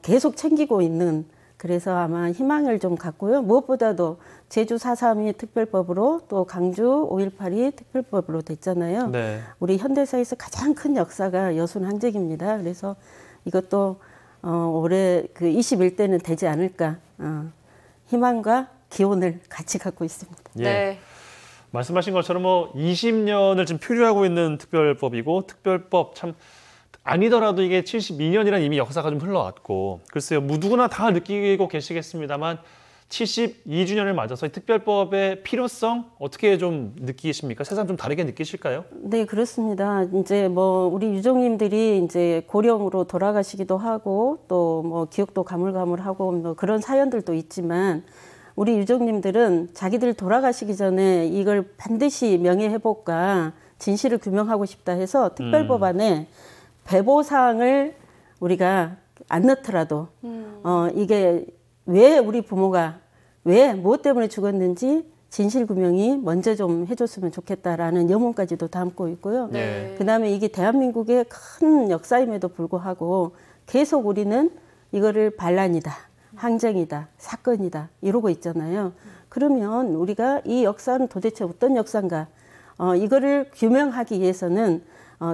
계속 챙기고 있는 그래서 아마 희망을 좀 갖고요. 무엇보다도 제주 4.3이 특별법으로 또 강주 5.18이 특별법으로 됐잖아요. 네. 우리 현대사에서 가장 큰 역사가 여순 항쟁입니다. 그래서 이것도 올해 그 21대는 되지 않을까 희망과 기원을 같이 갖고 있습니다. 예. 네. 말씀하신 것처럼 뭐 20년을 지금 표류하고 있는 특별법이고 특별법 참 아니더라도 이게 72년이라는 이미 역사가 좀 흘러왔고 글쎄요 누구나 다 느끼고 계시겠습니다만 72주년을 맞아서 이 특별법의 필요성 어떻게 좀 느끼십니까? 세상 좀 다르게 느끼실까요? 네, 그렇습니다. 이제 뭐 우리 유족님들이 이제 고령으로 돌아가시기도 하고 또 뭐 기억도 가물가물하고 뭐 그런 사연들도 있지만 우리 유족님들은 자기들 돌아가시기 전에 이걸 반드시 명예회복과 진실을 규명하고 싶다 해서 특별법안에 배보사항을 우리가 안 넣더라도 이게 왜 우리 부모가 왜 무엇 때문에 죽었는지 진실 규명이 먼저 좀 해줬으면 좋겠다라는 염원까지도 담고 있고요. 네. 그다음에 이게 대한민국의 큰 역사임에도 불구하고 계속 우리는 이거를 반란이다, 항쟁이다, 사건이다 이러고 있잖아요. 그러면 우리가 이 역사는 도대체 어떤 역사인가? 이거를 규명하기 위해서는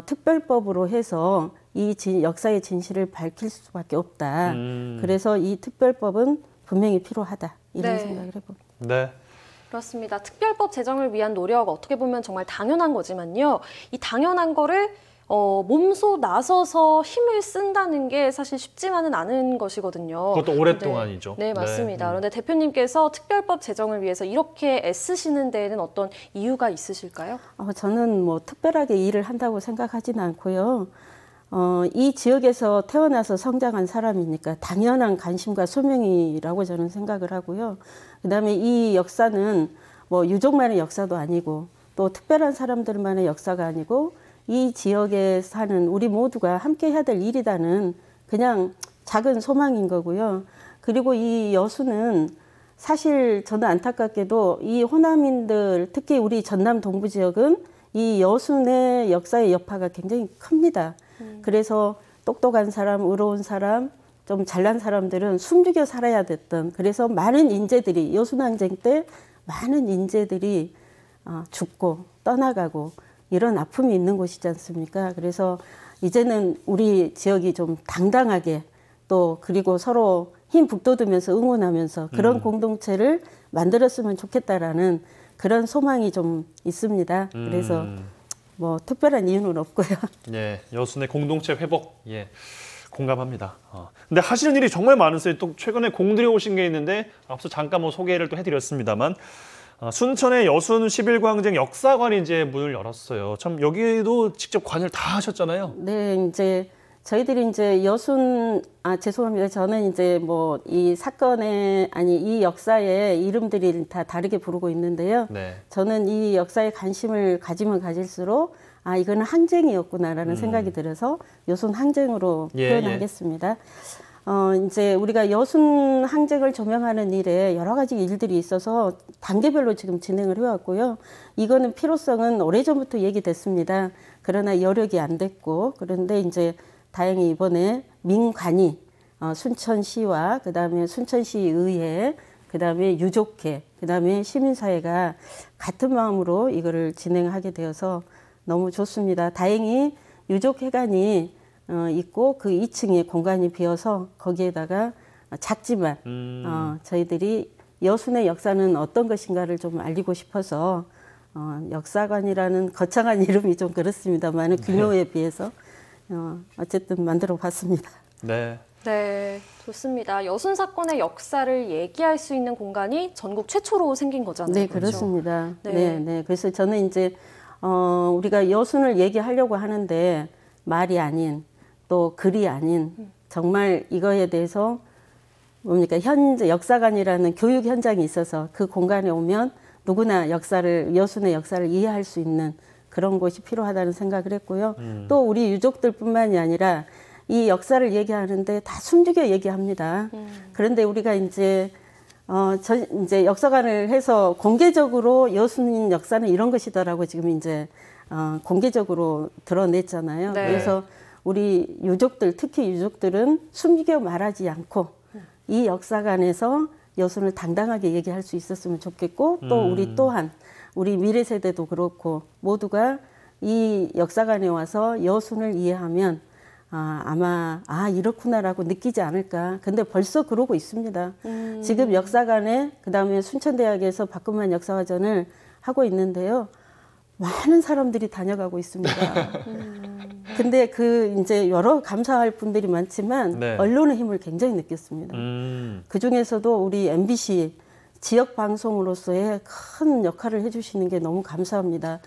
특별법으로 해서 이 역사의 진실을 밝힐 수밖에 없다. 그래서 이 특별법은 분명히 필요하다. 이런 생각을 해봅니다. 네. 그렇습니다. 특별법 제정을 위한 노력 어떻게 보면 정말 당연한 거지만요. 이 당연한 거를 몸소 나서서 힘을 쓴다는 게 사실 쉽지만은 않은 것이거든요. 그것도 오랫동안이죠. 네, 맞습니다. 그런데 대표님께서 특별법 제정을 위해서 이렇게 애쓰시는 데에는 어떤 이유가 있으실까요? 저는 뭐 특별하게 일을 한다고 생각하지는 않고요. 이 지역에서 태어나서 성장한 사람이니까 당연한 관심과 소명이라고 저는 생각을 하고요. 그다음에 이 역사는 뭐 유족만의 역사도 아니고 또 특별한 사람들만의 역사가 아니고 이 지역에 사는 우리 모두가 함께 해야 될 일이라는 그냥 작은 소망인 거고요. 그리고 이 여수는 사실 저는 안타깝게도 이 호남인들 특히 우리 전남 동부 지역은 이 여순의 역사의 여파가 굉장히 큽니다. 그래서 똑똑한 사람, 의로운 사람, 좀 잘난 사람들은 숨죽여 살아야 됐던 그래서 많은 인재들이 여순항쟁 때 많은 인재들이 죽고 떠나가고 이런 아픔이 있는 곳이지 않습니까? 그래서 이제는 우리 지역이 좀 당당하게 또 그리고 서로 힘 북돋으면서 응원하면서 그런 공동체를 만들었으면 좋겠다라는 그런 소망이 좀 있습니다. 그래서 뭐 특별한 이유는 없고요. 예, 여순의 공동체 회복, 예, 공감합니다. 근데 하시는 일이 정말 많으세요. 또 최근에 공들여 오신 게 있는데 앞서 잠깐 뭐 소개를 또 해드렸습니다만 순천의 여순 11구 항쟁 역사관이 이제 문을 열었어요. 참 여기도 직접 관여를 다 하셨잖아요. 네, 이제 저희들이 이제 여순 죄송합니다. 저는 이제 뭐 이 사건의 이 역사의 이름들이 다 다르게 부르고 있는데요. 네. 저는 이 역사에 관심을 가지면 가질수록 이거는 항쟁이었구나라는 생각이 들어서 여순 항쟁으로 표현하겠습니다. 이제 우리가 여순 항쟁을 조명하는 일에 여러 가지 일들이 있어서 단계별로 지금 진행을 해왔고요. 이거는 필요성은 오래전부터 얘기됐습니다. 그러나 여력이 안 됐고 그런데 이제 다행히 이번에 민관이 순천시와 그다음에 순천시의회 그다음에 유족회 그다음에 시민사회가 같은 마음으로 이거를 진행하게 되어서 너무 좋습니다. 다행히 유족회관이 있고 그 2층에 공간이 비어서 거기에다가 작지만 저희들이 여순의 역사는 어떤 것인가를 좀 알리고 싶어서 역사관이라는 거창한 이름이 좀 그렇습니다만 규모에 비해서 어쨌든 만들어 봤습니다. 네. 네, 좋습니다. 여순 사건의 역사를 얘기할 수 있는 공간이 전국 최초로 생긴 거잖아요. 네, 그렇죠? 그렇습니다. 네. 네. 그래서 저는 이제 우리가 여순을 얘기하려고 하는데 말이 아닌 또 글이 아닌 정말 이거에 대해서 뭡니까 현재 역사관이라는 교육 현장이 있어서 그 공간에 오면 누구나 여순의 역사를 이해할 수 있는 그런 곳이 필요하다는 생각을 했고요. 또 우리 유족들뿐만이 아니라 이 역사를 얘기하는데 다 숨죽여 얘기합니다. 그런데 우리가 이제 이제 역사관을 해서 공개적으로 여순 역사는 이런 것이다라고 지금 이제 공개적으로 드러냈잖아요. 네. 그래서 우리 유족들, 특히 유족들은 숨기게 말하지 않고 이 역사관에서 여순을 당당하게 얘기할 수 있었으면 좋겠고 또 우리 또한 우리 미래 세대도 그렇고 모두가 이 역사관에 와서 여순을 이해하면 아마 이렇구나라고 느끼지 않을까. 근데 벌써 그러고 있습니다. 지금 역사관에 그다음에 순천대학에서 박근만 역사화전을 하고 있는데요. 많은 사람들이 다녀가고 있습니다. 근데 이제 여러 감사할 분들이 많지만 네. 언론의 힘을 굉장히 느꼈습니다. 그 중에서도 우리 MBC 지역 방송으로서의 큰 역할을 해주시는 게 너무 감사합니다.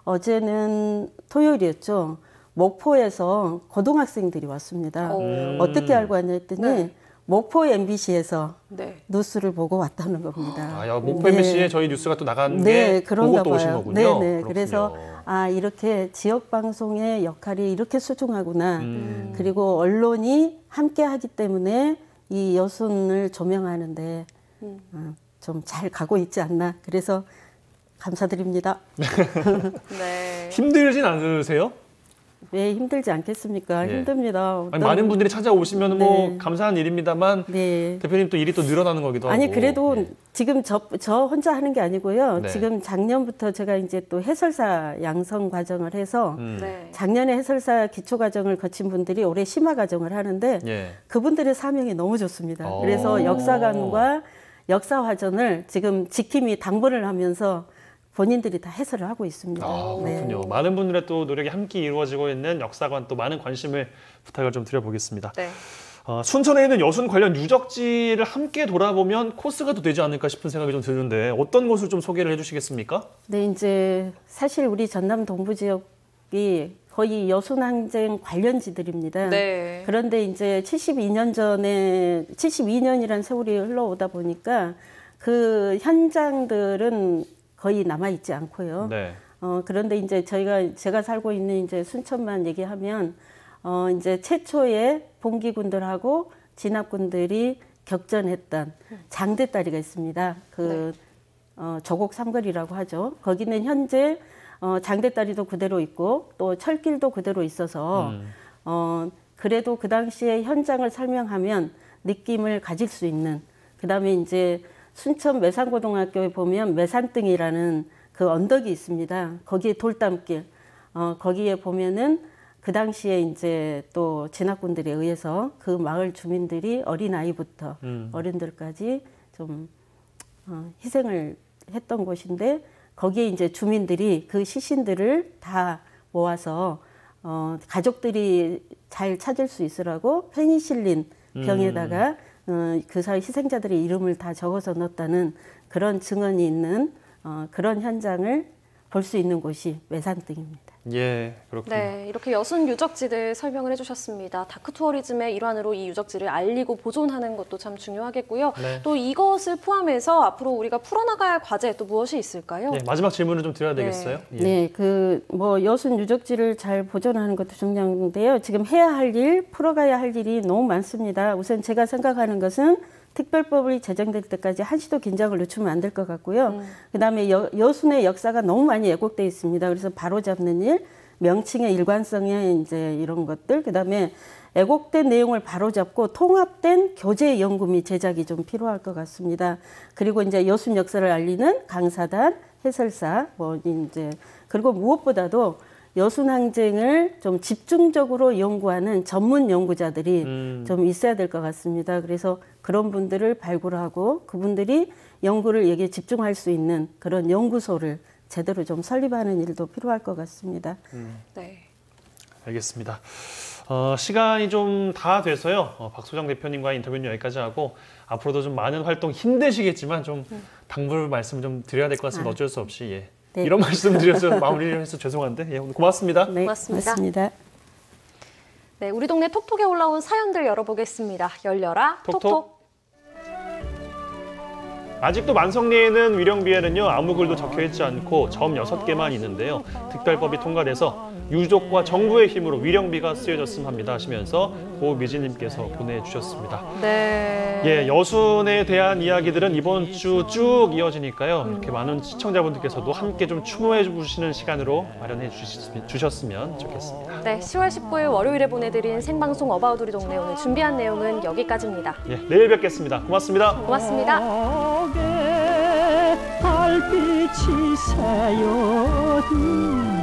어제는 토요일이었죠. 목포에서 고등학생들이 왔습니다. 어떻게 알고 왔냐 했더니 네. 목포 MBC에서 네. 뉴스를 보고 왔다는 겁니다. 목포 MBC에 저희 뉴스가 또 나간 게 그런가 보고 또 오신 봐요. 거군요. 네네. 그렇군요. 그래서 이렇게 지역 방송의 역할이 이렇게 소중하구나. 그리고 언론이 함께하기 때문에 이 여순을 조명하는데 좀 잘 가고 있지 않나. 그래서 감사드립니다. 네. 힘들진 않으세요? 왜 힘들지 않겠습니까? 예. 힘듭니다. 많은 분들이 찾아오시면 뭐 네. 감사한 일입니다만 대표님 또 일이 또 늘어나는 거기도 하고. 그래도 지금 저 혼자 하는 게 아니고요. 네. 지금 작년부터 제가 이제 또 해설사 양성 과정을 해서 네. 작년에 해설사 기초 과정을 거친 분들이 올해 심화 과정을 하는데 그분들의 사명이 너무 좋습니다. 그래서 역사관과 역사화전을 지금 지킴이 당번을 하면서 본인들이 다 해설을 하고 있습니다. 그렇군요. 많은 분들의 또 노력이 함께 이루어지고 있는 역사관 또 많은 관심을 부탁을 좀 드려보겠습니다. 네. 순천에 있는 여순 관련 유적지를 함께 돌아보면 코스가 또 되지 않을까 싶은 생각이 좀 드는데 어떤 곳을 좀 소개를 해주시겠습니까? 네, 이제 사실 우리 전남 동부 지역이 거의 여순항쟁 관련지들입니다. 네. 그런데 이제 72년이라는 세월이 흘러오다 보니까 그 현장들은 거의 남아있지 않고요. 네. 그런데 이제 제가 살고 있는 이제 순천만 얘기하면 이제 최초의 봉기군들하고 진압군들이 격전했던 장대다리가 있습니다. 조곡 삼거리라고 하죠. 거기는 현재 장대다리도 그대로 있고 또 철길도 그대로 있어서 그래도 그 당시에 현장을 설명하면 느낌을 가질 수 있는, 그다음에 이제 순천 매산고등학교에 보면 매산등이라는 그 언덕이 있습니다. 거기에 돌담길, 거기에 보면은 그 당시에 이제 또 진압군들에 의해서 그 마을 주민들이 어린아이부터 어른들까지 좀 희생을 했던 곳인데, 거기에 이제 주민들이 그 시신들을 다 모아서 가족들이 잘 찾을 수 있으라고 페니실린 병에다가 그 사이 희생자들의 이름을 다 적어서 넣었다는 그런 증언이 있는 그런 현장을 볼 수 있는 곳이 매산등입니다. 예, 그렇군요. 네, 이렇게 여순 유적지들 설명을 해주셨습니다. 다크 투어리즘의 일환으로 이 유적지를 알리고 보존하는 것도 참 중요하겠고요. 네. 또 이것을 포함해서 앞으로 우리가 풀어나가야 할 과제 또 무엇이 있을까요? 네, 마지막 질문을 좀 드려야 되겠어요? 예. 네, 여순 유적지를 잘 보존하는 것도 중요한데요. 지금 해야 할 일, 풀어가야 할 일이 너무 많습니다. 우선 제가 생각하는 것은 특별법이 제정될 때까지 한시도 긴장을 늦추면 안 될 것 같고요. 그다음에 여순의 역사가 너무 많이 왜곡되어 있습니다. 그래서 바로잡는 일, 명칭의 일관성에 이제 이런 것들, 그다음에 왜곡된 내용을 바로잡고 통합된 교재 연구 및 제작이 좀 필요할 것 같습니다. 그리고 이제 여순 역사를 알리는 강사단, 해설사, 그리고 무엇보다도 여순항쟁을 좀 집중적으로 연구하는 전문 연구자들이 좀 있어야 될 것 같습니다. 그래서 그런 분들을 발굴하고 그분들이 연구를 여기에 집중할 수 있는 그런 연구소를 제대로 좀 설립하는 일도 필요할 것 같습니다. 네. 알겠습니다. 시간이 좀 다 돼서요. 박소정 대표님과의 인터뷰는 여기까지 하고 앞으로도 좀 많은 활동 힘드시겠지만 좀 당부를 말씀을 좀 드려야 될 것 같습니다. 어쩔 수 없이. 예. 네. 이런 말씀 드려서 마무리를 해서 죄송한데 오늘 고맙습니다. 네, 고맙습니다. 네, 우리 동네 톡톡에 올라온 사연들 열어보겠습니다. 열려라 톡톡. 아직도 만성리에는 위령비에는요 아무 글도 적혀있지 않고 점 6개만 있는데요. 특별법이 통과돼서 유족과 정부의 힘으로 위령비가 쓰여졌으면 합니다 하시면서 고미진님께서 보내주셨습니다. 네. 예, 여순에 대한 이야기들은 이번 주 쭉 이어지니까요. 이렇게 많은 시청자분들께서도 함께 좀 추모해 주시는 시간으로 마련해 주셨으면 좋겠습니다. 네, 10월 19일 월요일에 보내드린 생방송 어바웃 우리 동네 오늘 준비한 내용은 여기까지입니다. 예, 내일 뵙겠습니다. 고맙습니다. 고맙습니다. 달빛이 새어든